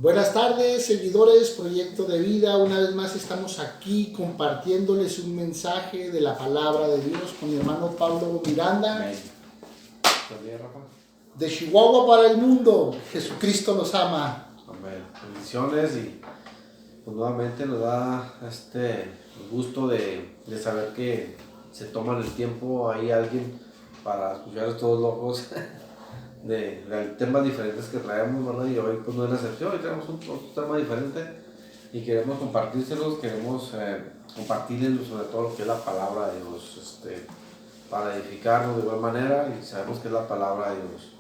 Buenas tardes, seguidores, Proyecto de Vida. Una vez más estamos aquí compartiéndoles un mensaje de la palabra de Dios con mi hermano Pablo Miranda. Amén. Buen día, Rafa. De Chihuahua para el mundo, Jesucristo nos ama. Amén. Bendiciones y pues nuevamente nos da el gusto de saber que se toman el tiempo ahí alguien para escuchar estos locos de temas diferentes que traemos, ¿verdad? Y hoy pues no es la excepción, hoy traemos otro tema diferente y queremos compartírselos, queremos compartirles sobre todo lo que es la palabra de Dios, para edificarnos de buena manera, y sabemos que es la palabra de Dios.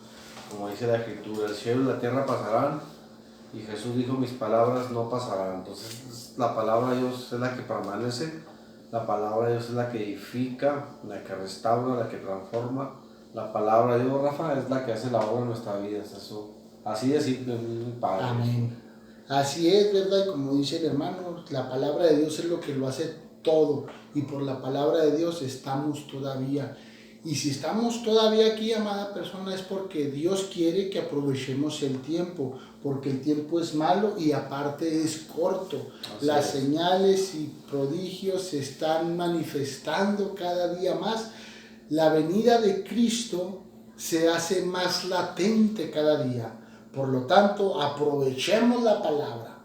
Como dice la Escritura, el cielo y la tierra pasarán, y Jesús dijo, mis palabras no pasarán. Entonces la palabra de Dios es la que permanece, la palabra de Dios es la que edifica, la que restaura, la que transforma. La palabra de Dios, Rafa, es la que hace la obra en nuestra vida. Es eso, así de simple, mi Padre. Amén. Así es, ¿verdad? Y como dice el hermano, la palabra de Dios es lo que lo hace todo. Y por la palabra de Dios estamos todavía. Y si estamos todavía aquí, amada persona, es porque Dios quiere que aprovechemos el tiempo, porque el tiempo es malo y aparte es corto. Las señales y prodigios se están manifestando cada día más. La venida de Cristo se hace más latente cada día. Por lo tanto, aprovechemos la palabra,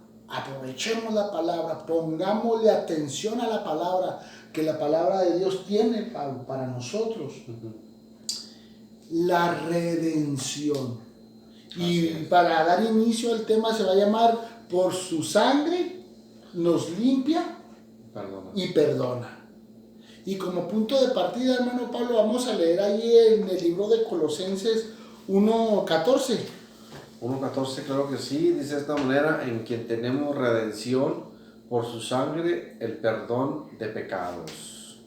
pongámosle atención a la palabra, que la palabra de Dios tiene para nosotros. La redención. Y para dar inicio al tema se va a llamar por su sangre nos limpia y perdona. Y como punto de partida, hermano Pablo, vamos a leer ahí en el libro de Colosenses 1:14. 1:14, claro que sí, dice de esta manera, en quien tenemos redención por su sangre, el perdón de pecados.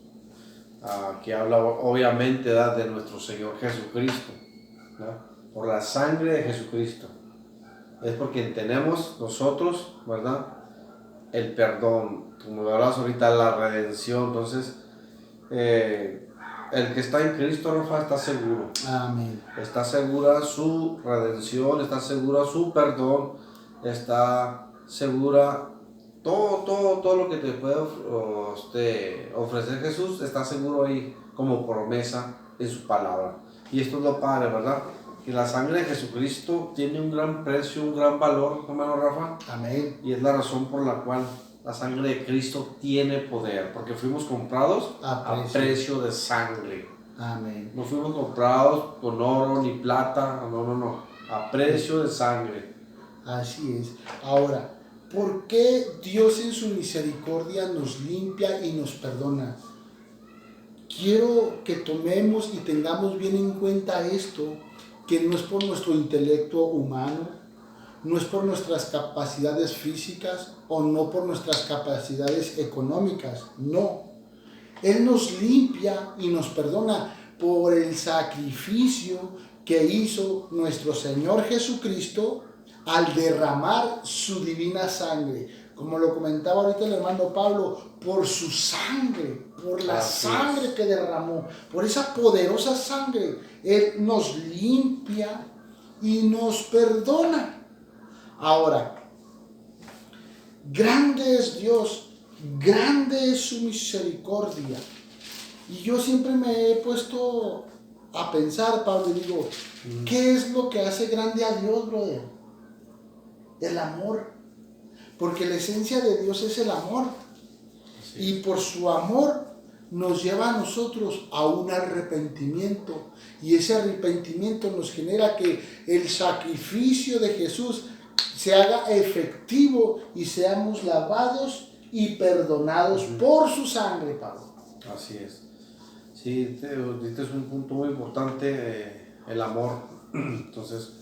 Aquí habla obviamente de nuestro Señor Jesucristo, ¿no? Por la sangre de Jesucristo. Es por quien tenemos nosotros, ¿verdad? El perdón, como hablas ahorita, la redención. Entonces, el que está en Cristo, Rafa, está seguro. Amén. Está segura su redención, está segura su perdón, está segura todo lo que te puede ofrecer Jesús, está seguro ahí como promesa en su palabra. Y esto es lo padre, ¿verdad? Que la sangre de Jesucristo tiene un gran precio, un gran valor, hermano Rafa. Amén. Y es la razón por la cual la sangre de Cristo tiene poder, porque fuimos comprados a precio de sangre. Amén. No fuimos comprados con oro ni plata, no, a precio de sangre. Así es. Ahora, ¿por qué Dios en su misericordia nos limpia y nos perdona? Quiero que tomemos y tengamos bien en cuenta esto, que no es por nuestro intelecto humano, no es por nuestras capacidades físicas o no por nuestras capacidades económicas, no. Él nos limpia y nos perdona por el sacrificio que hizo nuestro Señor Jesucristo al derramar su divina sangre. Como lo comentaba ahorita el hermano Pablo, por su sangre, por la sangre que derramó, por esa poderosa sangre, Él nos limpia y nos perdona. Ahora, grande es Dios, grande es su misericordia. Y yo siempre me he puesto a pensar, Pablo, y digo, ¿qué es lo que hace grande a Dios, brother? El amor. Porque la esencia de Dios es el amor. Y por su amor nos lleva a nosotros a un arrepentimiento. Y ese arrepentimiento nos genera que el sacrificio de Jesús se haga efectivo y seamos lavados y perdonados por su sangre, Pablo. Así es. Sí, este es un punto muy importante, el amor. Entonces,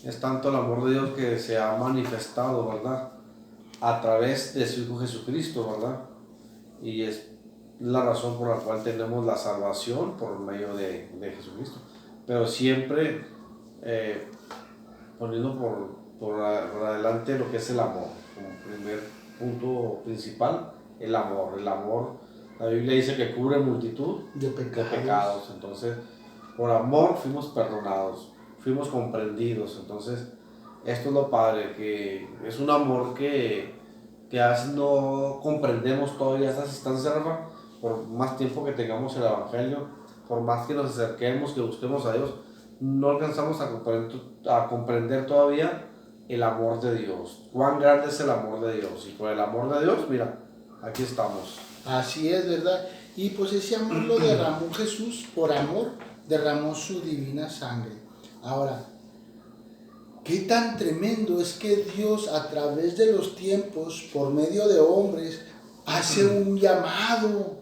es tanto el amor de Dios que se ha manifestado, ¿verdad? A través de su Hijo Jesucristo, ¿verdad? Y es la razón por la cual tenemos la salvación por medio de Jesucristo. Pero siempre poniendo por adelante lo que es el amor, como primer punto principal, el amor. El amor, la Biblia dice que cubre multitud de pecados. Entonces, por amor fuimos perdonados, fuimos comprendidos. Entonces, esto es lo padre, que es un amor que a veces no comprendemos todavía estas instancias, Rafa, por más tiempo que tengamos el Evangelio, por más que nos acerquemos, que busquemos a Dios, no alcanzamos a comprender todavía el amor de Dios. Cuán grande es el amor de Dios. Y por el amor de Dios, mira, aquí estamos. Así es, ¿verdad? Y pues ese amor lo derramó Jesús, por amor derramó su divina sangre. Ahora, qué tan tremendo es que Dios a través de los tiempos, por medio de hombres, hace un llamado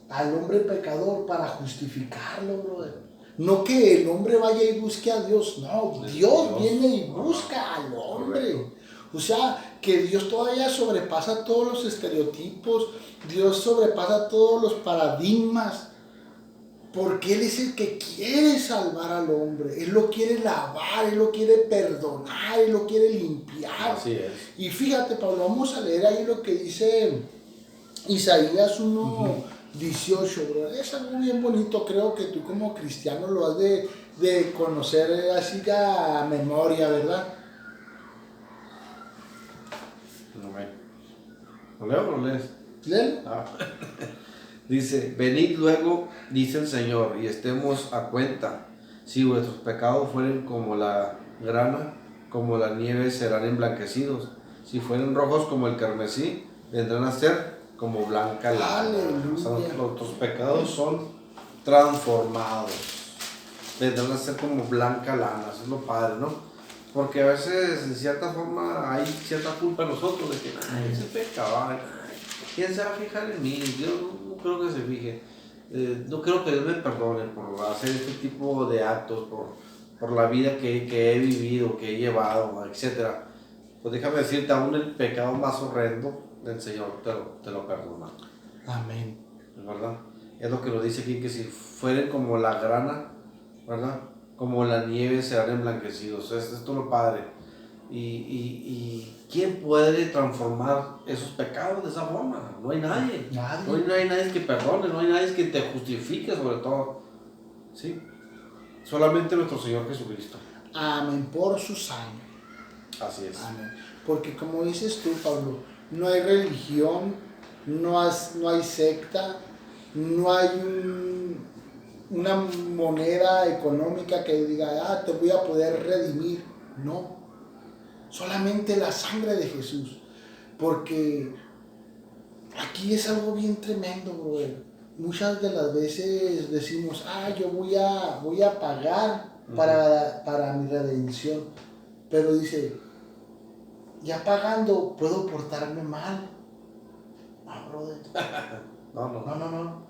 al hombre pecador para justificarlo, brother. No que el hombre vaya y busque a Dios, no, Dios viene y busca al hombre. O sea, que Dios todavía sobrepasa todos los estereotipos, Dios sobrepasa todos los paradigmas, porque Él es el que quiere salvar al hombre, Él lo quiere lavar, Él lo quiere perdonar, Él lo quiere limpiar. Así es. Y fíjate, Pablo, vamos a leer ahí lo que dice Isaías 1:18, bro. Es algo bien bonito, creo que tú como cristiano lo has de conocer así a memoria, ¿verdad? ¿Lo leo o lo lees? ¿Léelo? Dice, venid luego, dice el Señor, y estemos a cuenta. Si vuestros pecados fueren como la grana, como la nieve serán emblanquecidos. Si fueren rojos como el carmesí, vendrán a ser como blanca lana. Aleluya. O sea, nuestros pecados son transformados. Vendrán a ser como blanca lana. Eso es lo padre, ¿no? Porque a veces, en cierta forma, hay cierta culpa en nosotros de que, ay, ese pecado, ¿quién se va a fijar en mí? Yo no creo que se fije. No creo que Dios me perdone por hacer este tipo de actos, por la vida que he vivido, que he llevado, etc. Pues déjame decirte, aún el pecado más horrendo del Señor te lo perdona. Amén. ¿Verdad? Es lo que nos dice aquí, que si fueren como la grana, ¿verdad? Como la nieve serán emblanquecidos. Esto es lo padre. Y ¿quién puede transformar esos pecados de esa forma? No hay nadie. No hay nadie que perdone, no hay nadie que te justifique sobre todo. ¿Sí? Solamente nuestro Señor Jesucristo. Amén, por su sangre. Así es. Amén. Porque como dices tú, Pablo, no hay religión, no hay secta, no hay una moneda económica que diga, te voy a poder redimir. No. Solamente la sangre de Jesús. Porque aquí es algo bien tremendo, brother. Muchas de las veces decimos, yo voy a pagar para mi redención. Pero dice, ya pagando puedo portarme mal. No, brother. No.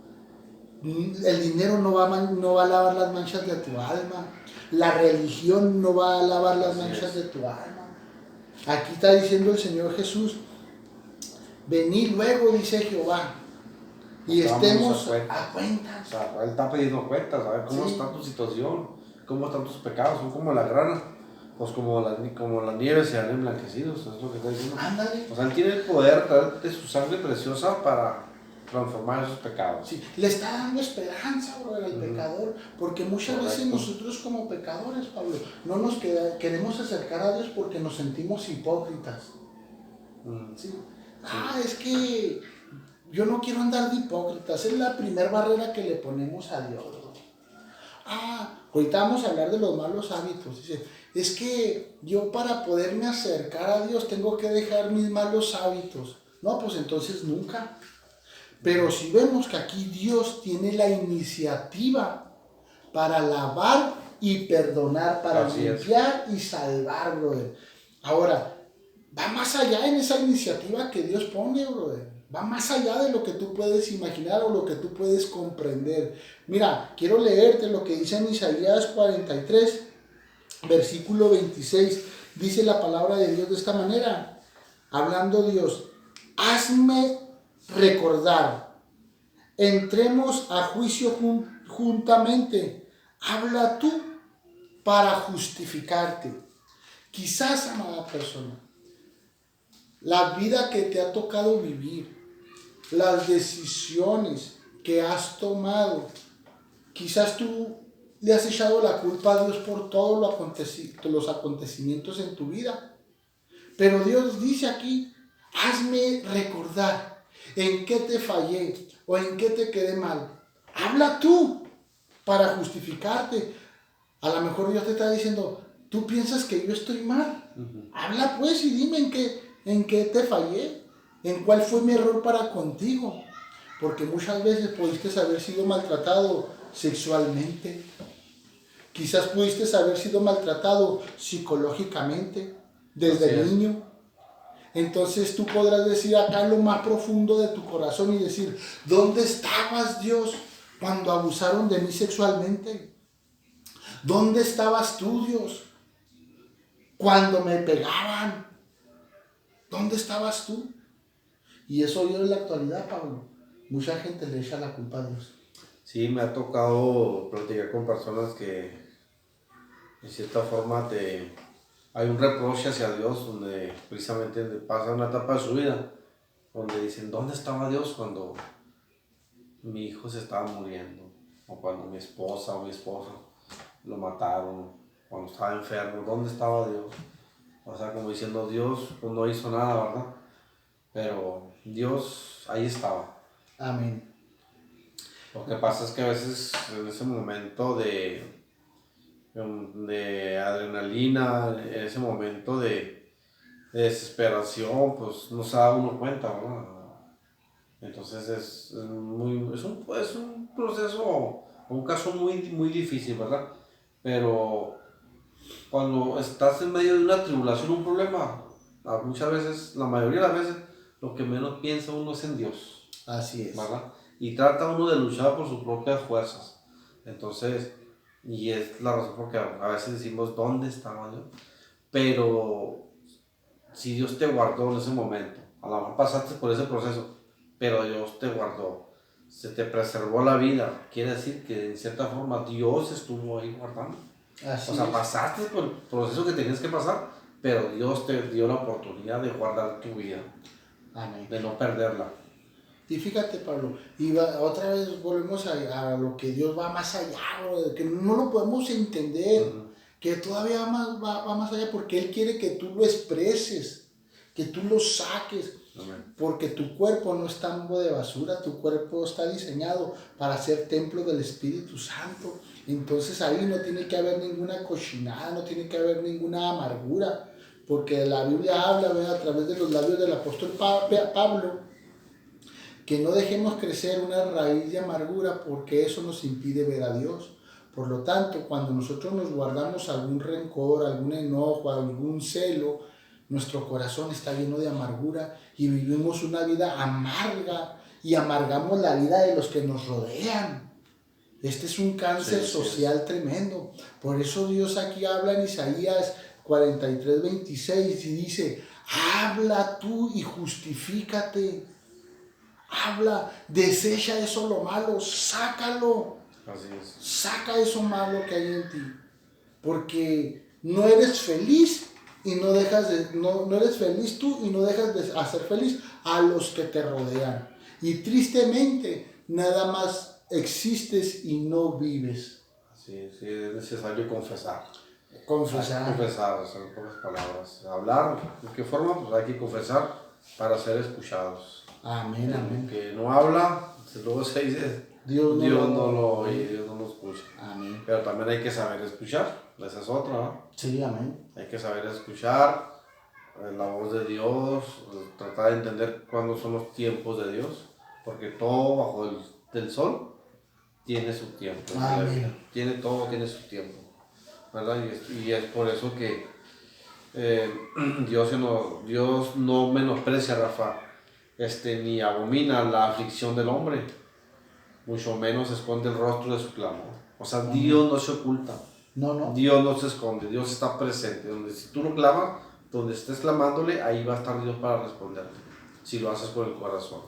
El dinero no va a lavar las manchas de tu alma. La religión no va a lavar las manchas de tu alma. Aquí está diciendo el Señor Jesús, venid luego, dice Jehová, y estemos a cuenta. O sea, Él está pidiendo cuentas, a ver cómo está tu situación, cómo están tus pecados, son como la grana, pues como la nieve se han emblanquecido, eso es lo que está diciendo. Ándale. O sea, Él tiene el poder de su sangre preciosa para transformar esos pecados. Sí, le está dando esperanza, bro, al pecador, porque muchas veces nosotros como pecadores, Pablo, no nos queremos acercar a Dios porque nos sentimos hipócritas. ¿Sí? Es que yo no quiero andar de hipócritas, es la primera barrera que le ponemos a Dios. Ahorita vamos a hablar de los malos hábitos. Dice, es que yo para poderme acercar a Dios tengo que dejar mis malos hábitos. No, pues entonces nunca. Pero si vemos que aquí Dios tiene la iniciativa para lavar y perdonar, para limpiar y salvar, brother. Ahora, va más allá en esa iniciativa que Dios pone, brother. Va más allá de lo que tú puedes imaginar o lo que tú puedes comprender. Mira, quiero leerte lo que dice en Isaías 43, versículo 26. Dice la palabra de Dios de esta manera. Hablando Dios, hazme recordar, entremos a juicio juntamente, habla tú para justificarte. Quizás, amada persona, la vida que te ha tocado vivir, las decisiones que has tomado, quizás tú le has echado la culpa a Dios por todos los acontecimientos en tu vida. Pero Dios dice aquí, hazme recordar en qué te fallé o en qué te quedé mal. Habla tú para justificarte. A lo mejor Dios te está diciendo, tú piensas que yo estoy mal. Habla pues y dime en qué te fallé, en cuál fue mi error para contigo. Porque muchas veces pudiste haber sido maltratado sexualmente. Quizás pudiste haber sido maltratado psicológicamente desde niño. Entonces tú podrás decir acá en lo más profundo de tu corazón y decir, ¿dónde estabas, Dios, cuando abusaron de mí sexualmente? ¿Dónde estabas tú, Dios, cuando me pegaban? ¿Dónde estabas tú? Y eso yo en la actualidad, Pablo, mucha gente le echa la culpa a Dios. Sí, me ha tocado platicar con personas que en cierta forma hay un reproche hacia Dios, donde precisamente pasa una etapa de su vida, donde dicen, ¿dónde estaba Dios cuando mi hijo se estaba muriendo? O cuando mi esposa o mi esposo lo mataron, cuando estaba enfermo, ¿dónde estaba Dios? O sea, como diciendo, Dios pues, no hizo nada, ¿verdad? Pero Dios ahí estaba. Amén. Lo que pasa es que a veces en ese momento de adrenalina, en ese momento de desesperación, pues no se da uno cuenta, ¿verdad? Entonces es un proceso, un caso muy difícil, ¿verdad? Pero cuando estás en medio de una tribulación, un problema, muchas veces, la mayoría de las veces, lo que menos piensa uno es en Dios. Así es. ¿Verdad? Y trata uno de luchar por sus propias fuerzas. Entonces, y es la razón por que a veces decimos, ¿dónde estaba Dios? Pero si Dios te guardó en ese momento, a lo mejor pasaste por ese proceso, pero Dios te guardó, se te preservó la vida, quiere decir que en cierta forma Dios estuvo ahí guardando. Así o sea, es. pasaste por el proceso que tenías que pasar, pero Dios te dio la oportunidad de guardar tu vida. Amén. De no perderla. Y fíjate, Pablo, otra vez volvemos a lo que Dios va más allá, bro, que no lo podemos entender, que todavía va más allá, porque Él quiere que tú lo expreses, que tú lo saques. Amén. Porque tu cuerpo no es tambo de basura, tu cuerpo está diseñado para ser templo del Espíritu Santo. Entonces ahí no tiene que haber ninguna cochinada, no tiene que haber ninguna amargura, porque la Biblia habla, ¿verdad?, a través de los labios del apóstol Pablo, que no dejemos crecer una raíz de amargura, porque eso nos impide ver a Dios. Por lo tanto, cuando nosotros nos guardamos algún rencor, algún enojo, algún celo, nuestro corazón está lleno de amargura y vivimos una vida amarga y amargamos la vida de los que nos rodean. Este es un cáncer social tremendo. Por eso Dios aquí habla en Isaías 43:26 y dice, habla tú y justifícate. Habla, desecha eso lo malo, sácalo. Así es. Saca eso malo que hay en ti. Porque no eres feliz y no eres feliz tú y no dejas de hacer feliz a los que te rodean. Y tristemente, nada más existes y no vives. Sí, es necesario confesar. Confesar. Confesar, en pocas palabras. Hablar, ¿de qué forma? Pues hay que confesar para ser escuchados. Amén, amén. Que no habla, luego se dice, Dios no lo oye, Dios no lo escucha. Amén. Pero también hay que saber escuchar, esa es otra, ¿no? Sí, amén. Hay que saber escuchar la voz de Dios, tratar de entender cuándo son los tiempos de Dios, porque todo bajo del sol tiene su tiempo. Amén. Todo tiene su tiempo, ¿verdad? Y es por eso que Dios no menosprecia, Rafa, ni abomina la aflicción del hombre, mucho menos esconde el rostro de su clamor. O sea, Dios no se oculta. No. Dios no se esconde, Dios está presente. Donde si tú lo clamas, donde estés clamándole, ahí va a estar Dios para responderte, si lo haces con el corazón.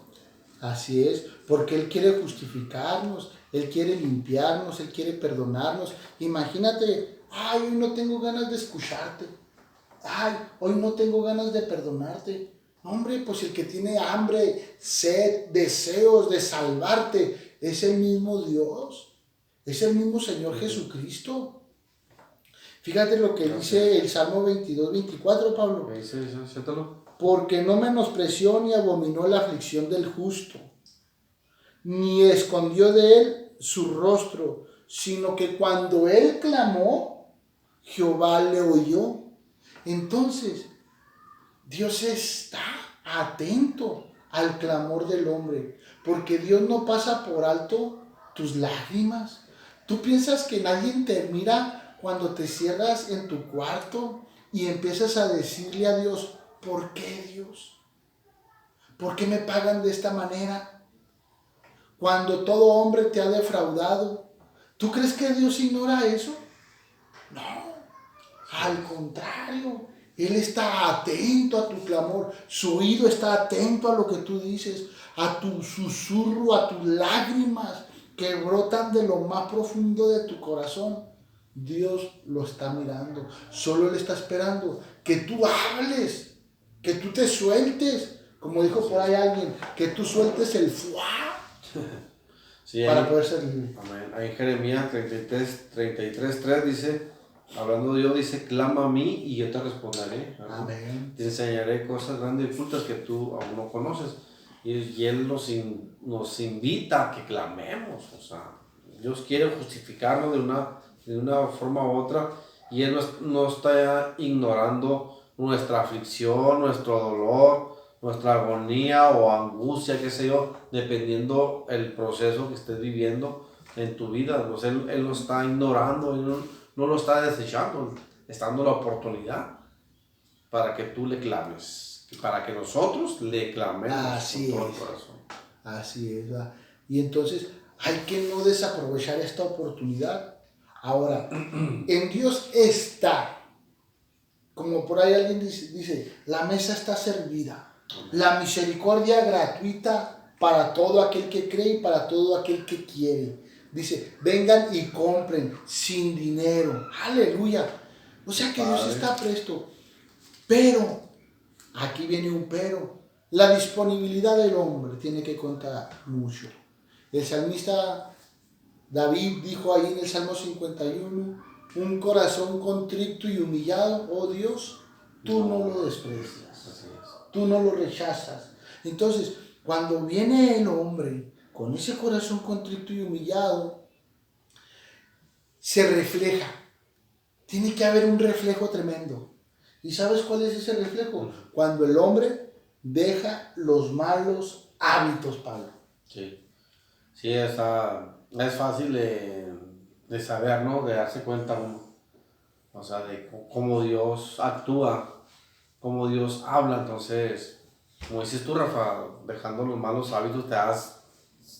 Así es, porque Él quiere justificarnos, Él quiere limpiarnos, Él quiere perdonarnos. Imagínate, ay, hoy no tengo ganas de escucharte, ay, hoy no tengo ganas de perdonarte. Hombre, pues el que tiene hambre, sed, deseos de salvarte, es el mismo Dios. Es el mismo Señor Jesucristo. Fíjate lo que dice el Salmo 22, 24, Pablo. ¿Qué dice eso? Siéntalo. Porque no menospreció ni abominó la aflicción del justo, ni escondió de él su rostro, sino que cuando él clamó, Jehová le oyó. Entonces, Dios está atento al clamor del hombre, porque Dios no pasa por alto tus lágrimas. ¿Tú piensas que nadie te mira cuando te cierras en tu cuarto y empiezas a decirle a Dios, ¿por qué, Dios? ¿Por qué me pagan de esta manera? Cuando todo hombre te ha defraudado, ¿tú crees que Dios ignora eso? No, al contrario, Él está atento a tu clamor, su oído está atento a lo que tú dices, a tu susurro, a tus lágrimas que brotan de lo más profundo de tu corazón. Dios lo está mirando, solo Él está esperando que tú hables, que tú te sueltes, como dijo por ahí alguien, que tú sueltes el fuá Sí, para ahí, poder ser libre. amén. Ahí en Jeremías 33:3 dice, hablando Dios, dice, clama a mí y yo te responderé. Amén. Te enseñaré cosas grandes y ocultas que tú aún no conoces. Y Él nos invita a que clamemos. O sea, Dios quiere justificarnos de una forma u otra y Él no está ignorando nuestra aflicción, nuestro dolor, nuestra agonía o angustia, qué sé yo, dependiendo el proceso que estés viviendo en tu vida. Pues Él lo está ignorando, Él no lo está desechando, está dando la oportunidad para que tú le clames, para que nosotros le clamemos Así con todo el es. corazón. Así es, ¿verdad? Y entonces hay que no desaprovechar esta oportunidad. Ahora, en Dios está, como por ahí alguien dice, la mesa está servida, la misericordia gratuita para todo aquel que cree y para todo aquel que quiere. Dice, vengan y compren sin dinero. Aleluya. O sea que Dios está presto. Pero, aquí viene un pero. La disponibilidad del hombre tiene que contar mucho. El salmista David dijo ahí en el Salmo 51, un corazón contrito y humillado, oh Dios, tú no lo desprecias, tú no lo rechazas. Entonces, cuando viene el hombre con ese corazón contrito y humillado, se refleja. Tiene que haber un reflejo tremendo. ¿Y sabes cuál es ese reflejo? Cuando el hombre deja los malos hábitos, Pablo. Sí, sí, es fácil de saber, ¿no? De darse cuenta uno, o sea, de cómo Dios actúa, cómo Dios habla. Entonces, como dices tú, Rafa, dejando los malos hábitos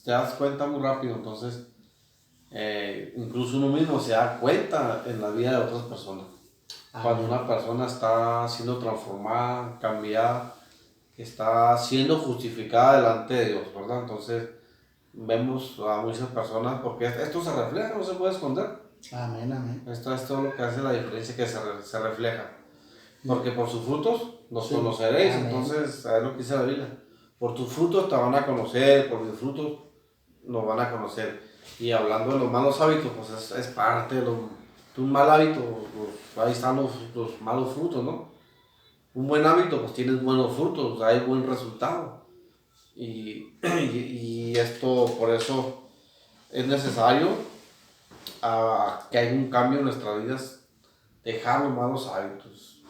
te das cuenta muy rápido. Entonces, incluso uno mismo se da cuenta en la vida de otras personas. Cuando una persona está siendo transformada, cambiada, está siendo justificada delante de Dios, ¿verdad? Entonces, vemos a muchas personas, porque esto se refleja, no se puede esconder. Amén, amén. Esto es todo lo que hace la diferencia, que se refleja. Porque por sus frutos los conoceréis. Amén. Entonces, es lo que dice la Biblia. Por tus frutos te van a conocer, por mis frutos nos van a conocer. Y hablando de los malos hábitos, pues es parte de un mal hábito, ahí están los malos frutos, ¿no? Un buen hábito, pues tienes buenos frutos, hay buen resultado. Y esto, por eso, es necesario que haya un cambio en nuestras vidas, dejar los malos hábitos.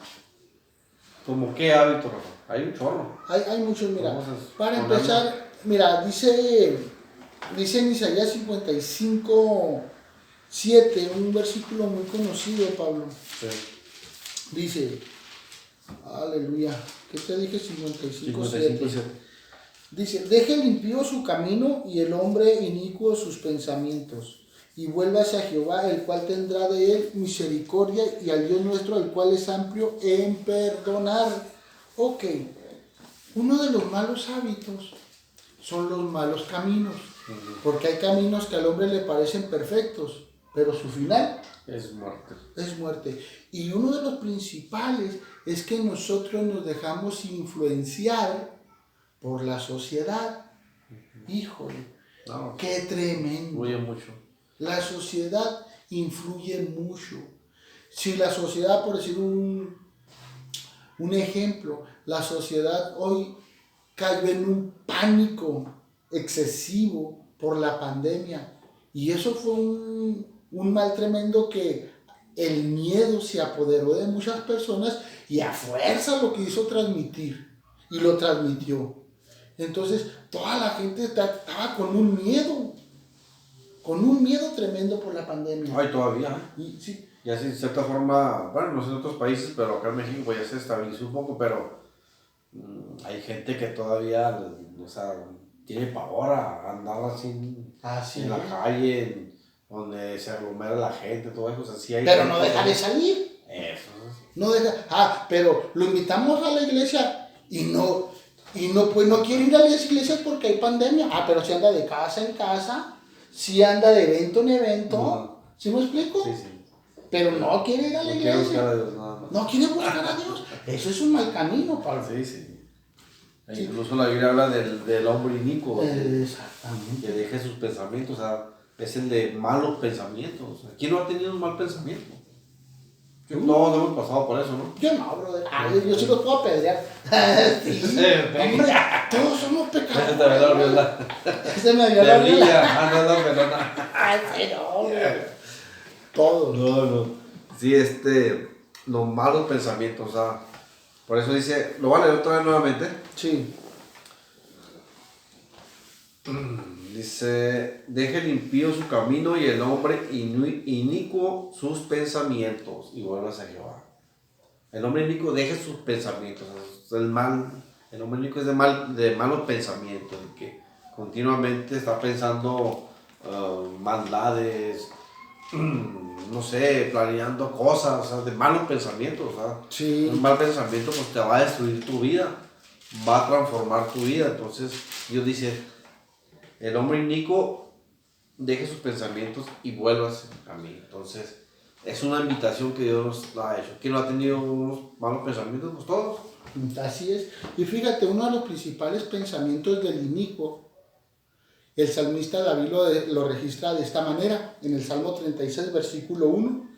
¿Cómo qué hábito, Rafa? Hay un chorro. Hay muchos, mira. Para empezar, mira, dice en Isaías 55, 7, un versículo muy conocido, Pablo. Sí. Dice, aleluya, ¿qué te dije? 55, 7. Dice, deje el impío su camino y el hombre inicuo sus pensamientos, y vuélvase a Jehová, el cual tendrá de él misericordia, y al Dios nuestro, el cual es amplio en perdonar. Ok, uno de los malos hábitos son los malos caminos, porque hay caminos que al hombre le parecen perfectos, pero su final es muerte. Es muerte. Y uno de los principales es que nosotros nos dejamos influenciar por la sociedad. Híjole, no, qué tremendo. Influye mucho. La sociedad influye mucho. Si la sociedad, por decir un ejemplo, la sociedad hoy cayó en un pánico excesivo por la pandemia. Y eso fue un mal tremendo que el miedo se apoderó de muchas personas y a fuerza lo quiso transmitir. Y lo transmitió. Entonces, toda la gente estaba con un miedo tremendo por la pandemia. Ay, todavía. Y, sí. Ya sí, de cierta forma, bueno, no sé en otros países, pero acá en México pues ya se estabilizó un poco, pero hay gente que todavía, o sea, tiene pavor a andar así en la calle, donde se aglomera la gente, todo eso. O sea, sí hay pero gente, no deja de salir. Eso. No deja. Pero lo invitamos a la iglesia y no quiere ir a las iglesias porque hay pandemia. Pero si anda de casa en casa, si anda de evento en evento. ¿Sí me explico? Sí, sí. Pero no quiere ir a la iglesia. No quiere buscar a Dios, nada más. No quiere buscar a Dios. Eso es un mal camino, Pablo. Sí, sí. Incluso la Biblia habla del hombre inicuo. Exactamente. Que deje sus pensamientos, o sea, es el de malos pensamientos. ¿Quién no ha tenido un mal pensamiento? Todos hemos pasado por eso, ¿no? Yo no, brother. Yo sí los puedo apedrear. Sí. Hombre, todos somos pecadores. Ese me dio la viola. No, melona. No, todos. No. Sí, los malos pensamientos, o sea, por eso dice, lo voy a leer otra vez nuevamente. Sí. Dice, deje el impío su camino y el hombre inicuo sus pensamientos y vuelvas a Jehová. El hombre inicuo deje sus pensamientos, el hombre inicuo es de malos pensamientos, de que continuamente está pensando maldades, no sé, planeando cosas, o sea, de malos pensamientos, o sea, sí. Un mal pensamiento pues te va a destruir tu vida, va a transformar tu vida. Entonces Dios dice, el hombre inicuo deje sus pensamientos y vuélvase a mí. Entonces es una invitación que Dios nos ha hecho. ¿Quién no ha tenido unos malos pensamientos? Pues todos. Así es. Y fíjate, uno de los principales pensamientos del inicuo, el salmista David lo registra de esta manera, en el Salmo 36, versículo 1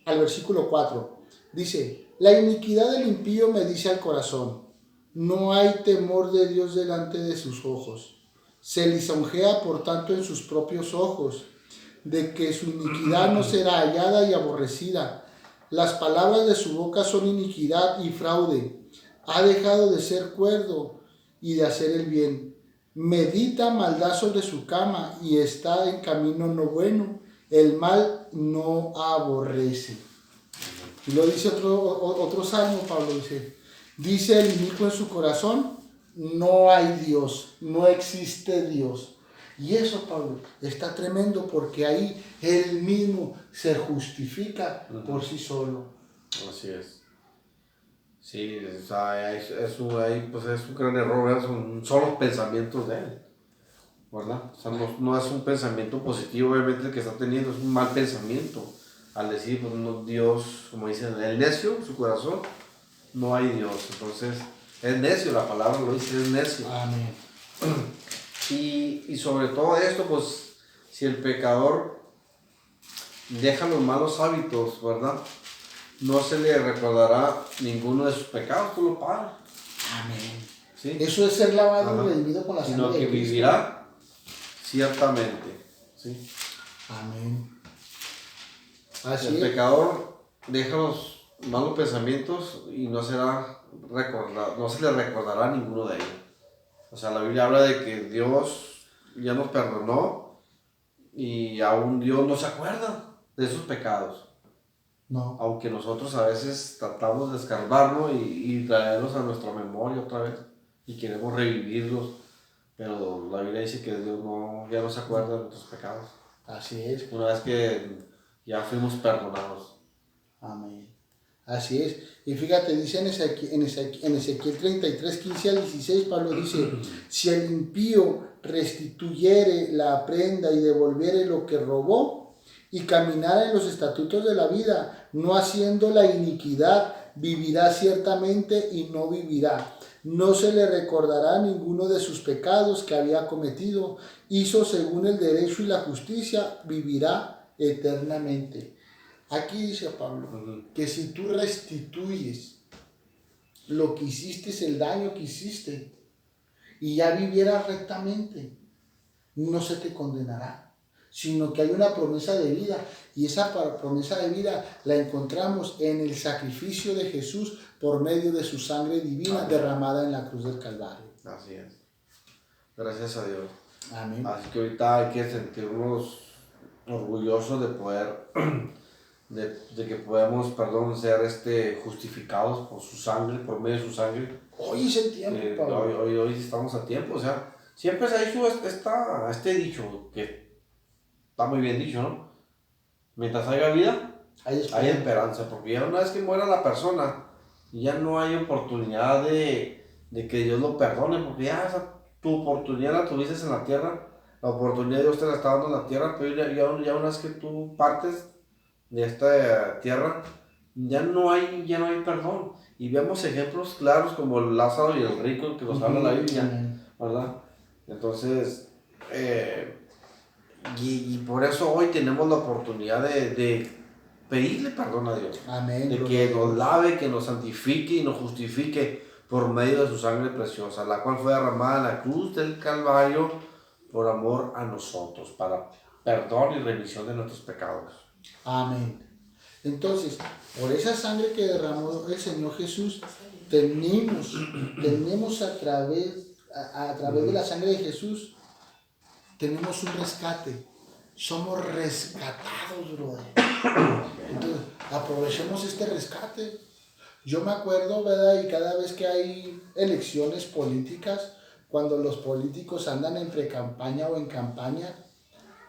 al versículo 4. Dice, la iniquidad del impío me dice al corazón, no hay temor de Dios delante de sus ojos. Se lisonjea por tanto en sus propios ojos, de que su iniquidad no será hallada y aborrecida. Las palabras de su boca son iniquidad y fraude. Ha dejado de ser cuerdo y de hacer el bien. Medita maldad sobre su cama y está en camino no bueno. El mal no aborrece. Y lo dice otro salmo, Pablo dice el inicuo en su corazón, no hay Dios, no existe Dios. Y eso, Pablo, está tremendo porque ahí él mismo se justifica por sí solo. Así es. Sí, o sea, es un gran error, son solo pensamientos de él, ¿verdad? O sea, no es un pensamiento positivo, obviamente, el que está teniendo, es un mal pensamiento. Al decir, pues no, Dios, como dicen, el necio, su corazón, no hay Dios. Entonces, es necio, la palabra lo dice, es necio. Amén. Y sobre todo esto, pues, si el pecador deja los malos hábitos, ¿verdad? No se le recordará ninguno de sus pecados, tú lo pagas. Amén. ¿Sí? Eso es ser lavado y redimido con la sangre de Cristo. Sino que vivirá ciertamente. ¿Sí? Amén. Así el pecador deja los malos pensamientos y no se le recordará ninguno de ellos. O sea, la Biblia habla de que Dios ya nos perdonó y aún Dios no se acuerda de esos pecados. No. Aunque nosotros a veces tratamos de escarbarnos y traerlos a nuestra memoria otra vez y queremos revivirlos, pero la Biblia dice que Dios ya no se acuerda de nuestros pecados. Así es. Una vez que ya fuimos perdonados. Amén. Así es. Y fíjate, dice en Ezequiel 33, 15 al 16, Pablo dice, si el impío restituyere la prenda y devolviere lo que robó, y caminara en los estatutos de la vida, no haciendo la iniquidad vivirá ciertamente y no vivirá. No se le recordará ninguno de sus pecados que había cometido. Hizo según el derecho y la justicia, vivirá eternamente. Aquí dice Pablo que si tú restituyes lo que hiciste, el daño que hiciste, y ya vivieras rectamente, no se te condenará, sino que hay una promesa de vida, y esa promesa de vida la encontramos en el sacrificio de Jesús por medio de su sangre divina derramada en la cruz del Calvario. Así es. Gracias a Dios. Amén. Así que ahorita hay que sentirnos orgullosos de poder, de que podemos, ser justificados por su sangre, por medio de su sangre. Hoy es el tiempo, Pablo. Hoy estamos a tiempo, o sea, siempre se ha dicho este dicho, que está muy bien dicho, ¿no? Mientras haya vida, hay esperanza, porque ya una vez que muera la persona, ya no hay oportunidad de que Dios lo perdone, porque ya tu oportunidad la tuviste en la tierra, la oportunidad Dios te la está dando en la tierra, pero ya una vez que tú partes de esta tierra, ya no hay perdón. Y vemos ejemplos claros como Lázaro y el rico que nos habla la Biblia, ¿verdad? Entonces, y por eso hoy tenemos la oportunidad de pedirle perdón a Dios. Amén. De que nos lave, que nos santifique y nos justifique por medio de su sangre preciosa, la cual fue derramada en la cruz del Calvario por amor a nosotros, para perdón y remisión de nuestros pecados. Amén. Entonces, por esa sangre que derramó el Señor Jesús, tenemos a través de la sangre de Jesús, tenemos un rescate. Somos rescatados, brother. Entonces, aprovechemos este rescate. Yo me acuerdo, ¿verdad? Y cada vez que hay elecciones políticas, cuando los políticos andan en pre-campaña o en campaña,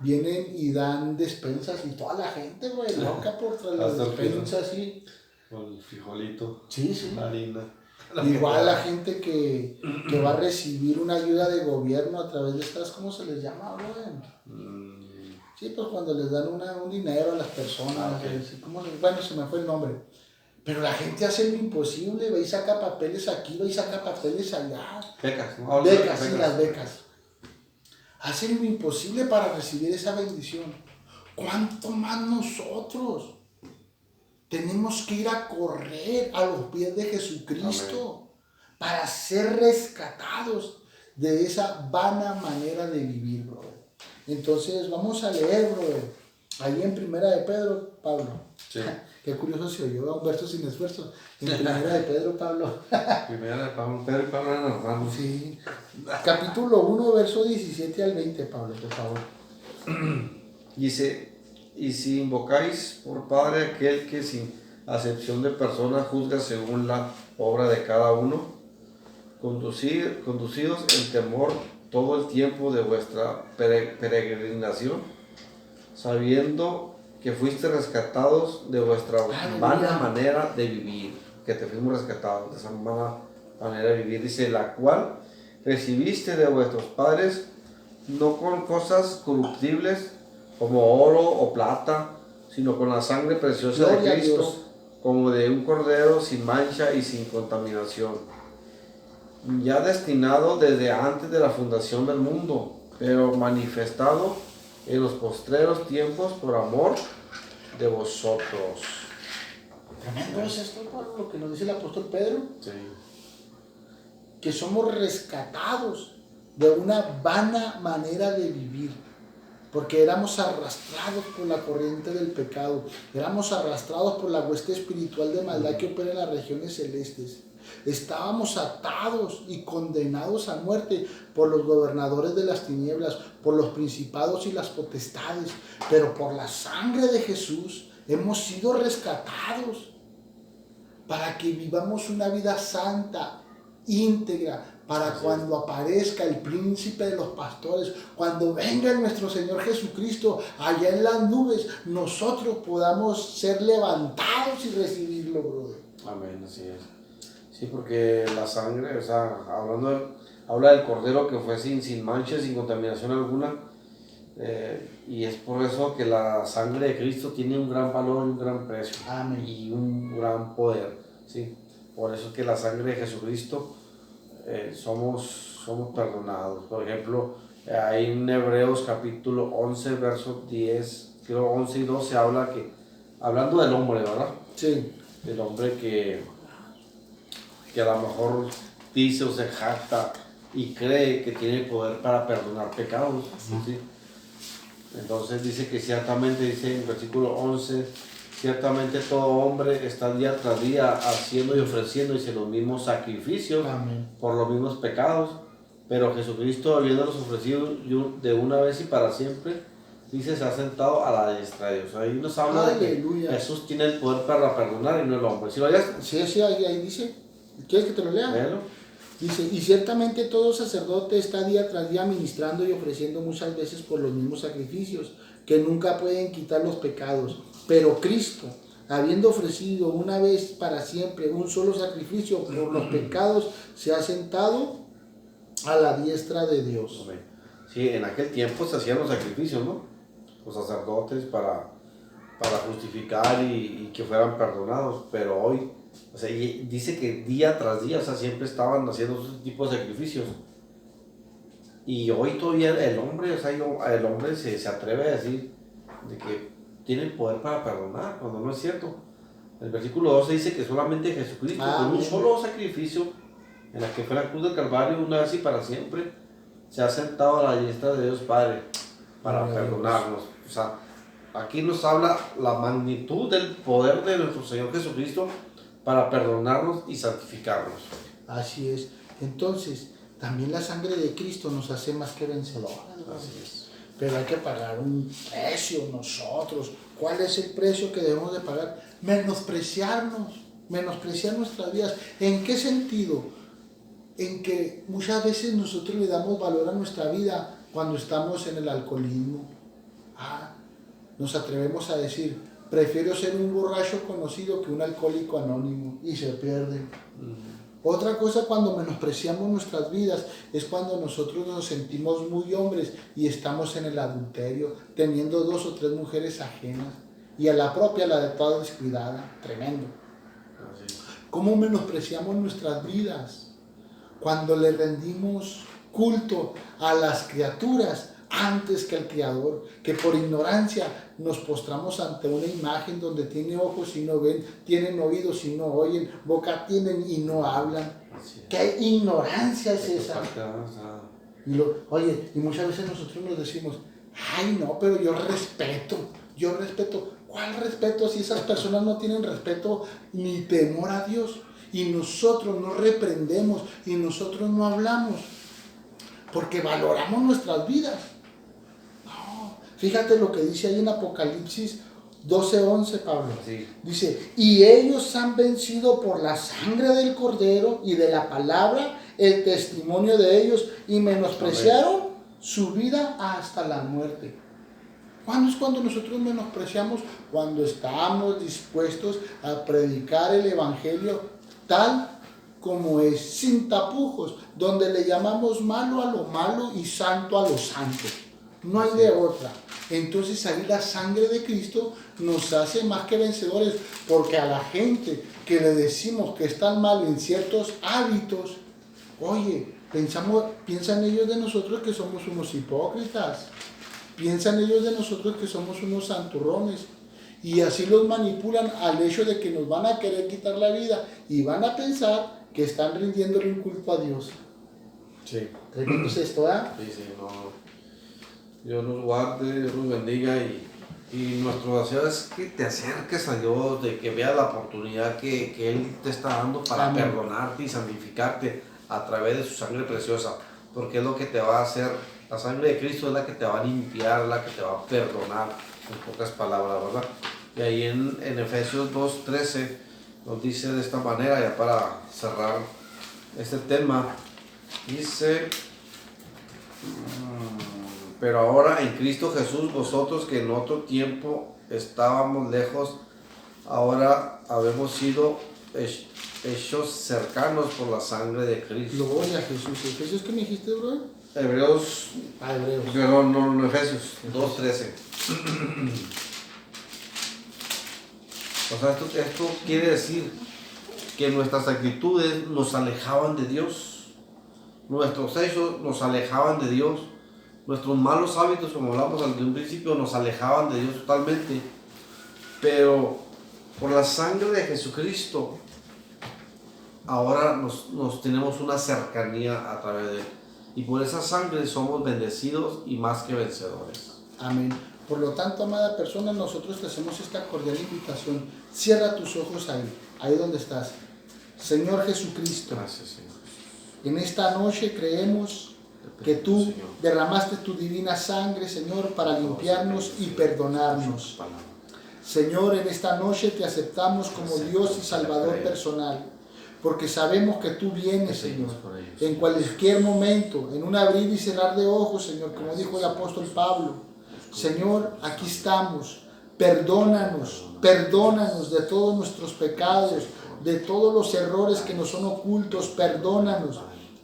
vienen y dan despensas y toda la gente, güey, loca por las despensas, sí. Con el frijolito. Sí. La harina. Igual la gente que va a recibir una ayuda de gobierno a través de estas, ¿cómo se les llama, güey? Sí, pues cuando les dan un dinero a las personas, bueno, se me fue el nombre. Pero la gente hace lo imposible, ve y saca papeles aquí, ve y saca papeles allá. Becas, ¿no? Becas, sí, las becas. Hacen lo imposible para recibir esa bendición. ¿Cuánto más nosotros? Tenemos que ir a correr a los pies de Jesucristo. Amén. Para ser rescatados de esa vana manera de vivir, brother. Entonces vamos a leer, brother, ahí en Primera de Pedro, Pablo. Sí. Qué curioso se oyó, un verso sin esfuerzo. En Primera de Pedro, Pablo. Primera de Pablo, Pedro y Pablo eran hermanos. Sí. Capítulo 1, verso 17 al 20, Pablo, por favor. Dice: y si invocáis por Padre aquel que sin acepción de persona juzga según la obra de cada uno, conducidos en temor todo el tiempo de vuestra peregrinación, sabiendo que fuiste rescatados de vuestra vana manera de vivir, que te fuimos rescatados de esa vana manera de vivir, dice, la cual recibiste de vuestros padres, no con cosas corruptibles como oro o plata, sino con la sangre preciosa de Cristo, como de un cordero sin mancha y sin contaminación, ya destinado desde antes de la fundación del mundo, pero manifestado en los postreros tiempos por amor de vosotros. Tremendo es esto, Pablo, lo que nos dice el apóstol Pedro. Sí. Que somos rescatados de una vana manera de vivir, porque éramos arrastrados por la corriente del pecado, éramos arrastrados por la hueste espiritual de maldad que opera en las regiones celestes. Estábamos atados y condenados a muerte por los gobernadores de las tinieblas, por los principados y las potestades, pero por la sangre de Jesús hemos sido rescatados para que vivamos una vida santa, íntegra, para cuando aparezca el príncipe de los pastores, cuando venga nuestro Señor Jesucristo allá en las nubes, nosotros podamos ser levantados y recibirlo, brother. Amén, así es. Sí, porque la sangre, o sea, habla del cordero que fue sin mancha, sin contaminación alguna, y es por eso que la sangre de Cristo tiene un gran valor y un gran precio. Amén. Y un gran poder. Sí, por eso es que la sangre de Jesucristo somos perdonados. Por ejemplo, ahí en Hebreos capítulo 11, versos 10, creo 11 y 12, habla que, hablando del hombre, ¿verdad? Sí. Del hombre que a lo mejor dice o se jacta y cree que tiene poder para perdonar pecados. ¿Sí? Entonces dice que ciertamente, dice en versículo 11, ciertamente todo hombre está día tras día haciendo y ofreciendo los mismos sacrificios. Amén. Por los mismos pecados, pero Jesucristo, habiéndolos ofrecido de una vez y para siempre, dice, se ha sentado a la diestra de Dios. Ahí nos habla Aleluya. de que Jesús tiene el poder para perdonar y no el hombre. ¿Sí lo hayas? Sí, ahí dice. ¿Quieres que te lo lea? Léelo. Dice, y ciertamente todo sacerdote está día tras día ministrando y ofreciendo muchas veces por los mismos sacrificios, que nunca pueden quitar los pecados. Pero Cristo, habiendo ofrecido una vez para siempre un solo sacrificio por los pecados, se ha sentado a la diestra de Dios. Amén. Sí, en aquel tiempo se hacían los sacrificios, ¿no? Los sacerdotes para justificar y que fueran perdonados, pero hoy, o sea, dice que día tras día, o sea, siempre estaban haciendo ese tipo de sacrificios. Y hoy todavía el hombre, o sea, el hombre se atreve a decir de que tiene el poder para perdonar, cuando no es cierto. El versículo 12 dice que solamente Jesucristo, con un solo sacrificio, en la que fue la cruz del Calvario, una vez y para siempre, se ha sentado a la diestra de Dios Padre para perdonarnos. O sea, aquí nos habla la magnitud del poder de nuestro Señor Jesucristo para perdonarnos y santificarnos. Así es. Entonces, también la sangre de Cristo nos hace más que vencedores. Así es. Pero hay que pagar un precio nosotros. ¿Cuál es el precio que debemos de pagar? Menospreciarnos, menospreciar nuestras vidas. ¿En qué sentido? En que muchas veces nosotros le damos valor a nuestra vida cuando estamos en el alcoholismo. Nos atrevemos a decir, prefiero ser un borracho conocido que un alcohólico anónimo, y se pierde. Otra cosa, cuando menospreciamos nuestras vidas, es cuando nosotros nos sentimos muy hombres y estamos en el adulterio, teniendo 2 o 3 mujeres ajenas, y a la propia la de toda descuidada. Tremendo. ¿Cómo menospreciamos nuestras vidas? Cuando le rendimos culto a las criaturas antes que al Creador, que por ignorancia nos postramos ante una imagen donde tiene ojos y no ven, tienen oídos y no oyen, boca tienen y no hablan. ¿Qué ignorancia es esa? Y muchas veces nosotros nos decimos, ay no, pero yo respeto. ¿Cuál respeto si esas personas no tienen respeto ni temor a Dios? Y nosotros no reprendemos y nosotros no hablamos porque valoramos nuestras vidas. No, fíjate lo que dice ahí en Apocalipsis 12:11, Pablo. Sí. Dice, y ellos han vencido por la sangre del Cordero y de la palabra, el testimonio de ellos, y menospreciaron su vida hasta la muerte. ¿Cuándo es cuando nosotros menospreciamos? Cuando estamos dispuestos a predicar el Evangelio tal como es, sin tapujos, donde le llamamos malo a lo malo y santo a lo santo. No hay de otra. Entonces ahí la sangre de Cristo nos hace más que vencedores, porque a la gente que le decimos que están mal en ciertos hábitos, oye, piensan ellos de nosotros que somos unos hipócritas, piensan ellos de nosotros que somos unos santurrones, y así los manipulan al hecho de que nos van a querer quitar la vida y van a pensar que están rindiéndole un culto a Dios. Sí. ¿Tremendo es esto, eh? Sí, no. Dios nos guarde, Dios nos bendiga y nuestro deseo es que te acerques a Dios, de que veas la oportunidad que Él te está dando para perdonarte y santificarte a través de su sangre preciosa, porque es lo que te va a hacer. La sangre de Cristo es la que te va a limpiar, la que te va a perdonar, en pocas palabras, ¿verdad? Y ahí en Efesios 2:13 nos dice de esta manera, ya para cerrar este tema, dice, pero ahora en Cristo Jesús, vosotros que en otro tiempo estábamos lejos, ahora habemos sido hechos cercanos por la sangre de Cristo. Gloria a Jesús. ¿Efesios qué me dijiste, bro? Hebreos. Perdón, no, Efesios 2:13. O sea, esto quiere decir que nuestras actitudes nos alejaban de Dios. Nuestros hechos nos alejaban de Dios. Nuestros malos hábitos, como hablamos desde un principio, nos alejaban de Dios totalmente. Pero por la sangre de Jesucristo, ahora nos tenemos una cercanía a través de Él. Y por esa sangre somos bendecidos y más que vencedores. Amén. Por lo tanto, amada persona, nosotros te hacemos esta cordial invitación. Cierra tus ojos ahí donde estás. Señor Jesucristo, Gracias, Señor. en esta noche creemos que tú derramaste tu divina sangre, Señor, para limpiarnos y perdonarnos. Señor, en esta noche te aceptamos como Dios y Salvador personal, porque sabemos que tú vienes, Señor, en cualquier momento, en un abrir y cerrar de ojos, Señor, como dijo el apóstol Pablo. Señor, aquí estamos. Perdónanos de todos nuestros pecados, de todos los errores que nos son ocultos. Perdónanos.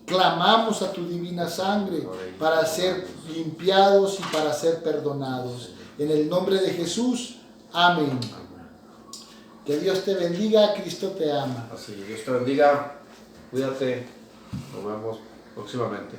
Clamamos a tu divina sangre para ser limpiados y para ser perdonados. En el nombre de Jesús, amén. Que Dios te bendiga, Cristo te ama. Así, Dios te bendiga, cuídate, nos vemos próximamente.